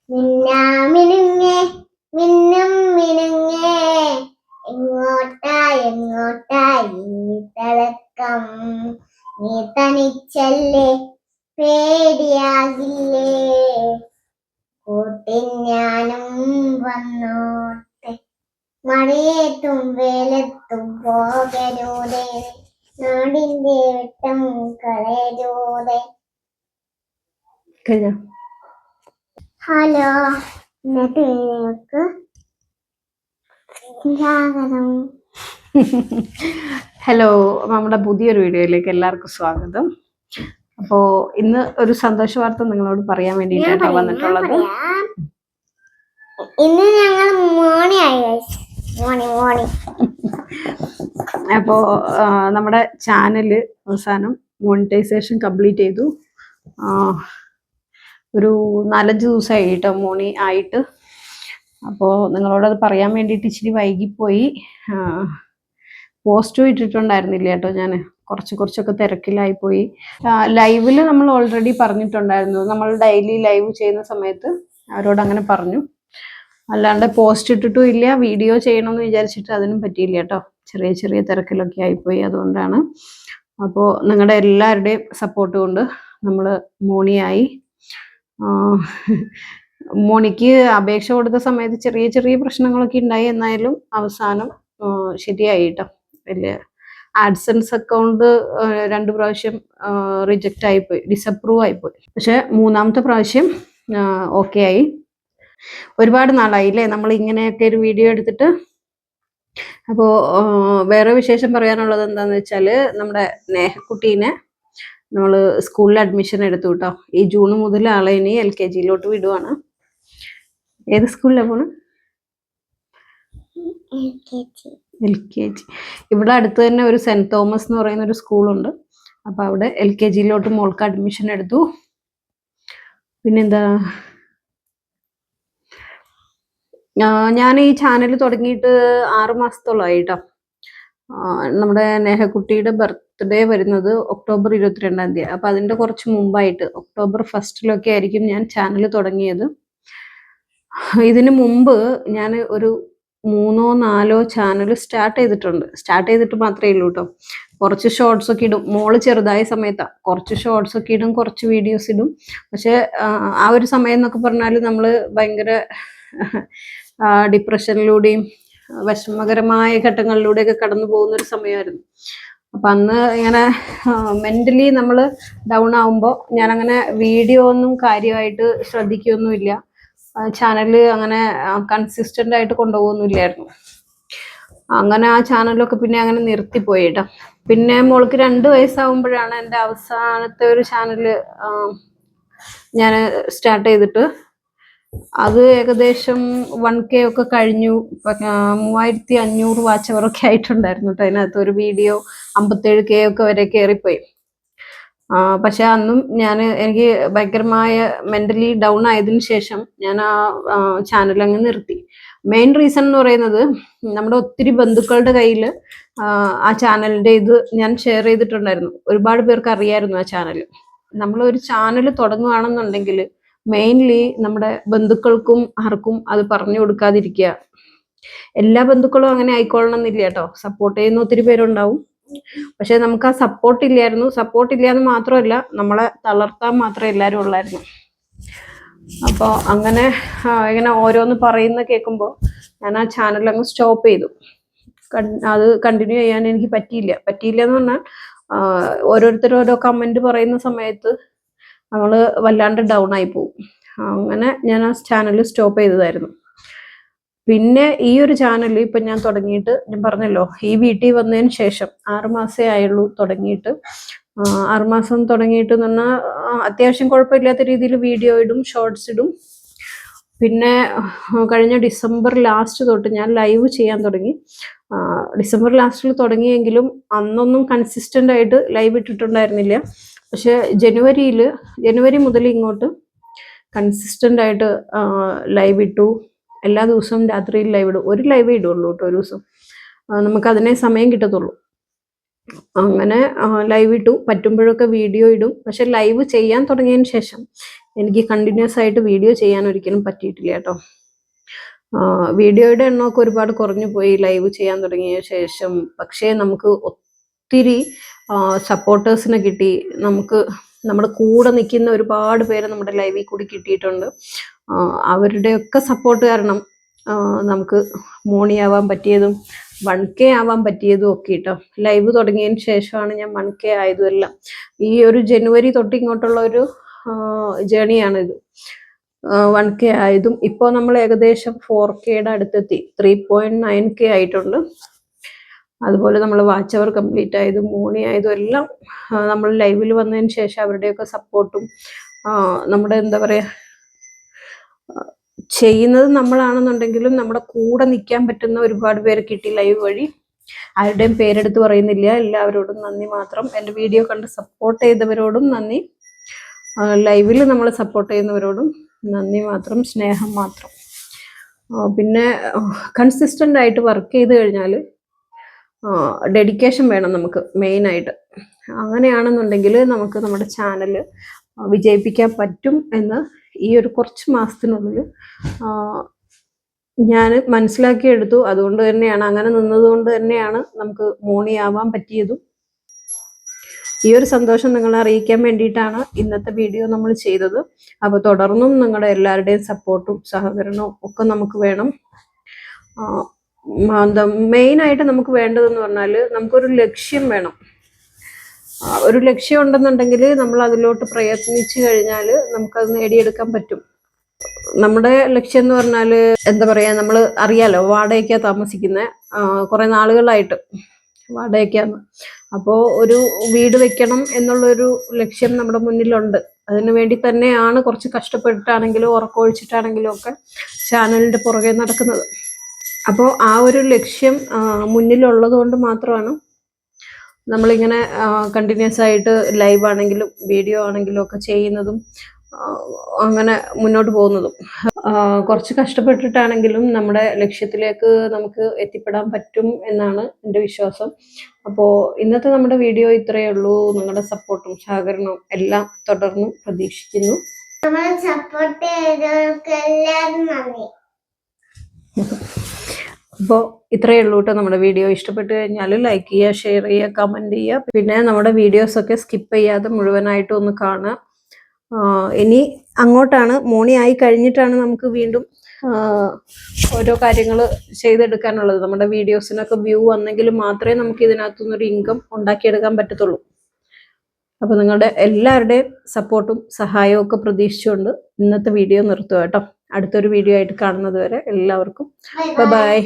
മിന്നാമിനുങ്ങേ മിന്നും മിനുങ്ങേ എങ്ങോട്ടായി തലക്കം നീ തനിച്ചല്ലേ പേടിയാകില്ലേ കൂട്ടിൻ ഞാനും വന്നോട്ടെ മഴയത്തും വേലത്തും പോകരുതേ നാടിന്റെ വെട്ടം കളയരുതേ. ഹലോ ഇന്നത്തെ സ്വാഗതം. ഹലോ, നമ്മുടെ പുതിയൊരു വീഡിയോയിലേക്ക് എല്ലാവർക്കും സ്വാഗതം. അപ്പോ ഇന്ന് ഒരു സന്തോഷ വാർത്ത നിങ്ങളോട് പറയാൻ വേണ്ടിയിട്ടാണ് വന്നിട്ടുള്ളത്. ഇന്ന് ഞങ്ങൾ മോർണിംഗ് അപ്പോ നമ്മുടെ ചാനല് അവസാനം മോണിറ്റൈസേഷൻ കംപ്ലീറ്റ് ചെയ്തു. ഒരു 4-5 ദിവസമായി കേട്ടോ മോണി ആയിട്ട്. അപ്പോൾ നിങ്ങളോടത് പറയാൻ വേണ്ടിയിട്ട് ഇച്ചിരി വൈകിപ്പോയി. പോസ്റ്റും ഇട്ടിട്ടുണ്ടായിരുന്നില്ല കേട്ടോ, ഞാൻ കുറച്ചൊക്കെ തിരക്കിലായിപ്പോയി. ലൈവിൽ നമ്മൾ ഓൾറെഡി പറഞ്ഞിട്ടുണ്ടായിരുന്നു, നമ്മൾ ഡെയിലി ലൈവ് ചെയ്യുന്ന സമയത്ത് അവരോട് അങ്ങനെ പറഞ്ഞു. അല്ലാണ്ട് പോസ്റ്റ് ഇട്ടിട്ടും ഇല്ല, വീഡിയോ ചെയ്യണമെന്ന് വിചാരിച്ചിട്ട് അതിനും പറ്റിയില്ല കേട്ടോ. ചെറിയ തിരക്കിലൊക്കെ ആയിപ്പോയി, അതുകൊണ്ടാണ്. അപ്പോൾ നിങ്ങളുടെ എല്ലാവരുടെയും സപ്പോർട്ട് കൊണ്ട് നമ്മൾ മോണിയായി. മോണിക്ക് അപേക്ഷ കൊടുത്ത സമയത്ത് ചെറിയ പ്രശ്നങ്ങളൊക്കെ ഉണ്ടായി, എന്നാലും അവസാനം ശരിയായി കേട്ടോ. വലിയ ആഡ്സൻസ് അക്കൗണ്ട് 2 പ്രാവശ്യം റിജക്റ്റ് ആയിപ്പോയി, ഡിസപ്രൂവ് ആയിപ്പോയി. പക്ഷെ 3-ാമത്തെ പ്രാവശ്യം ഓക്കെ ആയി. ഒരുപാട് നാളായില്ലേ നമ്മൾ ഇങ്ങനെയൊക്കെ ഒരു വീഡിയോ എടുത്തിട്ട്. അപ്പോൾ വേറെ വിശേഷം പറയാനുള്ളത് എന്താണെന്ന് വെച്ചാൽ, നമ്മുടെ നേഹക്കുട്ടീനെ നമ്മൾ സ്കൂളിൽ അഡ്മിഷൻ എടുത്തു കേട്ടോ. ഈ ജൂൺ മുതൽ ആളെ ഇനി LKG വിടുവാണ്. ഏത് സ്കൂളിലാണ് പോണത്? LKG. ഇവിടെ അടുത്ത് തന്നെ ഒരു സെന്റ് തോമസ് എന്ന് പറയുന്ന ഒരു സ്കൂളുണ്ട്. അപ്പൊ അവിടെ LKG മോൾക്ക് അഡ്മിഷൻ എടുത്തു. പിന്നെന്താ, ഞാൻ ഈ ചാനൽ തുടങ്ങിയിട്ട് 6 മാസത്തോളമായി കേട്ടോ. നമ്മുടെ നേഹക്കുട്ടിയുടെ ബർത്ത്ഡേ വരുന്നത് ഒക്ടോബർ 22-ാം തീയതി. അപ്പൊ അതിന്റെ കുറച്ച് മുമ്പായിട്ട് ഒക്ടോബർ 1 ആയിരിക്കും ഞാൻ ചാനൽ തുടങ്ങിയത്. ഇതിനു മുമ്പ് ഞാൻ ഒരു 3-4 ചാനൽ സ്റ്റാർട്ട് ചെയ്തിട്ട് മാത്രമേ ഉള്ളൂ കേട്ടോ. കുറച്ച് ഷോർട്സ് ഒക്കെ ഇടും, മോള് ചെറുതായ സമയത്താണ്. കുറച്ച് ഷോർട്സ് ഒക്കെ ഇടും, കുറച്ച് വീഡിയോസ് ഇടും. പക്ഷെ ആ ഒരു സമയം എന്നൊക്കെ പറഞ്ഞാൽ നമ്മൾ ഭയങ്കര ഡിപ്രഷനിലൂടെയും വിഷമകരമായ ഘട്ടങ്ങളിലൂടെയൊക്കെ കടന്നു പോകുന്ന ഒരു സമയമായിരുന്നു. അപ്പം അന്ന് ഇങ്ങനെ മെന്റലി നമ്മൾ ഡൗൺ ആവുമ്പോൾ ഞാനങ്ങനെ വീഡിയോ ഒന്നും കാര്യമായിട്ട് ശ്രദ്ധിക്കുകയൊന്നുമില്ല. ചാനൽ അങ്ങനെ കൺസിസ്റ്റന്റ് ആയിട്ട് കൊണ്ടുപോകുന്നില്ലായിരുന്നു. അങ്ങനെ ആ ചാനലൊക്കെ പിന്നെ അങ്ങനെ നിർത്തിപ്പോയി കേട്ടോ. പിന്നെ മോൾക്ക് 2 വയസ്സാവുമ്പോഴാണ് എൻ്റെ അവസാനത്തെ ഒരു ചാനല് ഞാൻ സ്റ്റാർട്ട് ചെയ്തിട്ട്. അത് ഏകദേശം 1K ഒക്കെ കഴിഞ്ഞു. 3500 വാച്ച് അവറൊക്കെ ആയിട്ടുണ്ടായിരുന്നു കേട്ടോ. അതിനകത്ത് ഒരു വീഡിയോ 57K ഒക്കെ വരെ കയറിപ്പോയി. പക്ഷെ അന്നും എനിക്ക് ഭയങ്കരമായ മെന്റലി ഡൗൺ ആയതിനു ശേഷം ഞാൻ ആ ചാനൽ അങ്ങ് നിർത്തി. മെയിൻ റീസൺ എന്ന് പറയുന്നത്, നമ്മുടെ ഒത്തിരി ബന്ധുക്കളുടെ കയ്യിൽ ആ ചാനലിന്റെ ഇത് ഞാൻ ഷെയർ ചെയ്തിട്ടുണ്ടായിരുന്നു. ഒരുപാട് പേർക്ക് അറിയായിരുന്നു ആ ചാനൽ. നമ്മൾ ഒരു ചാനൽ തുടങ്ങുകയാണെന്നുണ്ടെങ്കിൽ മെയിൻലി നമ്മുടെ ബന്ധുക്കൾക്കും ആർക്കും അത് പറഞ്ഞു കൊടുക്കാതിരിക്കുക. എല്ലാ ബന്ധുക്കളും അങ്ങനെ ആയിക്കൊള്ളണം എന്നില്ല കേട്ടോ. സപ്പോർട്ട് ചെയ്യുന്ന ഒത്തിരി പേരുണ്ടാവും. പക്ഷെ നമുക്ക് ആ സപ്പോർട്ട് ഇല്ലാന്ന് മാത്രമല്ല, നമ്മളെ തളർത്താൻ മാത്രമേ എല്ലാവരും ഉള്ളായിരുന്നു. അപ്പോൾ അങ്ങനെ ഇങ്ങനെ ഓരോന്ന് പറയുന്ന കേൾക്കുമ്പോൾ ഞാൻ ആ ചാനൽ അങ്ങ് സ്റ്റോപ്പ് ചെയ്തു. അത് കണ്ടിന്യൂ ചെയ്യാൻ എനിക്ക് പറ്റിയില്ല എന്ന് പറഞ്ഞാൽ, ഓരോരുത്തരും ഓരോ കമന്റ് പറയുന്ന സമയത്ത് നമ്മൾ വല്ലാണ്ട് ഡൗൺ ആയി പോകും. അങ്ങനെ ഞാൻ ആ ചാനൽ സ്റ്റോപ്പ് ചെയ്തതായിരുന്നു. പിന്നെ ഈ ഒരു ചാനൽ ഇപ്പം ഞാൻ തുടങ്ങിയിട്ട്, ഞാൻ പറഞ്ഞല്ലോ ഈ വീട്ടിൽ വന്നതിന് ശേഷം 6 മാസമേ ആയുള്ളൂ തുടങ്ങിയിട്ട്. 6 മാസം തുടങ്ങിയിട്ട് എന്ന് പറഞ്ഞാൽ അത്യാവശ്യം കുഴപ്പമില്ലാത്ത രീതിയിൽ വീഡിയോ ഇടും, ഷോർട്സ് ഇടും. പിന്നെ കഴിഞ്ഞ ഡിസംബർ ലാസ്റ്റ് തൊട്ട് ഞാൻ ലൈവ് ചെയ്യാൻ തുടങ്ങി. ഡിസംബർ ലാസ്റ്റിൽ തുടങ്ങിയെങ്കിലും അന്നൊന്നും കൺസിസ്റ്റന്റ് ആയിട്ട് ലൈവ് ഇട്ടിട്ടുണ്ടായിരുന്നില്ല. പക്ഷെ ജനുവരി മുതൽ ഇങ്ങോട്ട് കൺസിസ്റ്റന്റ് ആയിട്ട് ലൈവ് ഇട്ടു. എല്ലാ ദിവസവും രാത്രിയിൽ ലൈവ് ഇടും. ഒരു ലൈവേ ഇടുള്ളൂ കേട്ടോ ഒരു ദിവസം. നമുക്കതിനെ സമയം കിട്ടത്തുള്ളൂ. അങ്ങനെ ലൈവ് ഇട്ടു. പറ്റുമ്പോഴൊക്കെ വീഡിയോ ഇടും. പക്ഷെ ലൈവ് ചെയ്യാൻ തുടങ്ങിയതിന് ശേഷം എനിക്ക് കണ്ടിന്യൂസ് ആയിട്ട് വീഡിയോ ചെയ്യാൻ ഒരിക്കലും പറ്റിയിട്ടില്ല കേട്ടോ. വീഡിയോയുടെ എണ്ണമൊക്കെ ഒരുപാട് കുറഞ്ഞു പോയി ലൈവ് ചെയ്യാൻ തുടങ്ങിയ ശേഷം. പക്ഷേ നമുക്ക് ഒത്തിരി സപ്പോർട്ടേഴ്സിനെ കിട്ടി. നമുക്ക് നമ്മുടെ കൂടെ നിൽക്കുന്ന ഒരുപാട് പേര് നമ്മുടെ ലൈവിൽ കൂടി കിട്ടിയിട്ടുണ്ട്. അവരുടെയൊക്കെ സപ്പോർട്ട് കാരണം നമുക്ക് മോണിയാവാൻ പറ്റിയതും 1K ആവാൻ പറ്റിയതും ഒക്കെ കേട്ടോ. ലൈവ് തുടങ്ങിയതിന് ശേഷമാണ് ഞാൻ 1K ആയതും എല്ലാം. ഈ ഒരു ജനുവരി തൊട്ട് ഇങ്ങോട്ടുള്ള ഒരു ജേണിയാണിത്. 1K ആയതും ഇപ്പോൾ നമ്മൾ ഏകദേശം 4Kയുടെ അടുത്തെത്തി. 3.9K ആയിട്ടുണ്ട്. അതുപോലെ നമ്മൾ വാച്ച് അവർ കംപ്ലീറ്റ് ആയതും മോണി ആയതും എല്ലാം നമ്മൾ ലൈവിൽ വന്നതിന് ശേഷം അവരുടെയൊക്കെ സപ്പോർട്ടും നമ്മുടെ എന്താ പറയുക, ചെയ്യുന്നത് നമ്മളാണെന്നുണ്ടെങ്കിലും നമ്മുടെ കൂടെ നിൽക്കാൻ പറ്റുന്ന ഒരുപാട് പേരെ കിട്ടി ലൈവ് വഴി. ആരുടെയും പേരെടുത്ത് പറയുന്നില്ല. എല്ലാവരോടും നന്ദി മാത്രം. എൻ്റെ വീഡിയോ കണ്ട് സപ്പോർട്ട് ചെയ്തവരോടും നന്ദി, ലൈവിൽ നമ്മൾ സപ്പോർട്ട് ചെയ്യുന്നവരോടും നന്ദി മാത്രം, സ്നേഹം മാത്രം. പിന്നെ കൺസിസ്റ്റൻ്റ് ആയിട്ട് വർക്ക് ചെയ്ത് കഴിഞ്ഞാൽ ഡെഡിക്കേഷൻ വേണം നമുക്ക് മെയിനായിട്ട്. അങ്ങനെയാണെന്നുണ്ടെങ്കിൽ നമുക്ക് നമ്മുടെ ചാനൽ വിജയിപ്പിക്കാൻ പറ്റും എന്ന് ഈ ഒരു കുറച്ച് മാസത്തിനുള്ളിൽ ഞാൻ മനസ്സിലാക്കിയെടുത്തു. അതുകൊണ്ട് തന്നെയാണ്, അങ്ങനെ നിന്നതുകൊണ്ട് തന്നെയാണ് നമുക്ക് മോണിയാവാൻ പറ്റിയതും. ഈ ഒരു സന്തോഷം നിങ്ങളെ അറിയിക്കാൻ വേണ്ടിയിട്ടാണ് ഇന്നത്തെ വീഡിയോ നമ്മൾ ചെയ്തത്. അപ്പോൾ തുടർന്നും നിങ്ങളുടെ എല്ലാവരുടെയും സപ്പോർട്ടും സഹകരണവും ഒക്കെ നമുക്ക് വേണം. മെയിനായിട്ട് നമുക്ക് വേണ്ടതെന്ന് പറഞ്ഞാൽ നമുക്കൊരു ലക്ഷ്യം വേണം. ഒരു ലക്ഷ്യം ഉണ്ടെന്നുണ്ടെങ്കിൽ നമ്മൾ അതിലോട്ട് പ്രയത്നിച്ചു കഴിഞ്ഞാൽ നമുക്കത് നേടിയെടുക്കാൻ പറ്റും. നമ്മുടെ ലക്ഷ്യം എന്ന് പറഞ്ഞാൽ എന്താ പറയുക, നമ്മൾ അറിയാലോ വാടകയ്ക്കാണ് താമസിക്കുന്നത്. കുറേ നാളുകളായിട്ട് വാടകയ്ക്കാണ്. അപ്പോൾ ഒരു വീട് വെക്കണം എന്നുള്ളൊരു ലക്ഷ്യം നമ്മുടെ മുന്നിലുണ്ട്. അതിനു വേണ്ടി തന്നെയാണ് കുറച്ച് കഷ്ടപ്പെട്ടിട്ടാണെങ്കിലും ഉറക്കമൊഴിച്ചിട്ടാണെങ്കിലും ഒക്കെ ചാനലിൻ്റെ പുറകെ നടക്കുന്നത്. അപ്പോൾ ആ ഒരു ലക്ഷ്യം മുന്നിലുള്ളത് കൊണ്ട് മാത്രമാണ് നമ്മളിങ്ങനെ കണ്ടിന്യൂസ് ആയിട്ട് ലൈവ് ആണെങ്കിലും വീഡിയോ ആണെങ്കിലും ഒക്കെ ചെയ്യുന്നതും അങ്ങനെ മുന്നോട്ട് പോകുന്നതും. കുറച്ച് കഷ്ടപ്പെട്ടിട്ടാണെങ്കിലും നമ്മുടെ ലക്ഷ്യത്തിലേക്ക് നമുക്ക് എത്തിപ്പെടാൻ പറ്റും എന്നാണ് എൻ്റെ വിശ്വാസം. അപ്പോൾ ഇന്നത്തെ നമ്മുടെ വീഡിയോ ഇത്രയേ ഉള്ളൂ. നിങ്ങളുടെ സപ്പോർട്ടും സഹകരണവും എല്ലാം തുടർന്നും പ്രതീക്ഷിക്കുന്നു. സപ്പോർട്ട് ചെയ്തവർക്ക് എല്ലാവരും നന്ദി. അപ്പോൾ ഇത്രയേ ഉള്ളൂ കേട്ടോ. നമ്മുടെ വീഡിയോ ഇഷ്ടപ്പെട്ട് കഴിഞ്ഞാൽ ലൈക്ക് ചെയ്യുക, ഷെയർ ചെയ്യുക, കമൻറ്റ് ചെയ്യുക. പിന്നെ നമ്മുടെ വീഡിയോസൊക്കെ സ്കിപ്പ് ചെയ്യാതെ മുഴുവനായിട്ടും ഒന്ന് കാണുക. ഇനി അങ്ങോട്ടാണ് മോണി ആയി കഴിഞ്ഞിട്ടാണ് നമുക്ക് വീണ്ടും ഓരോ കാര്യങ്ങൾ ചെയ്തെടുക്കാനുള്ളത്. നമ്മുടെ വീഡിയോസിനൊക്കെ വ്യൂ വന്നെങ്കിൽ മാത്രമേ നമുക്ക് ഇതിനകത്തുനിന്നൊരു ഇൻകം ഉണ്ടാക്കിയെടുക്കാൻ പറ്റത്തുള്ളൂ. അപ്പോൾ നിങ്ങളുടെ എല്ലാവരുടെയും സപ്പോർട്ടും സഹായവും ഒക്കെ പ്രതീക്ഷിച്ചുകൊണ്ട് ഇന്നത്തെ വീഡിയോ നിർത്തുക കേട്ടോ. അടുത്തൊരു വീഡിയോ ആയിട്ട് കാണുന്നത് വരെ എല്ലാവർക്കും ബൈ ബൈ.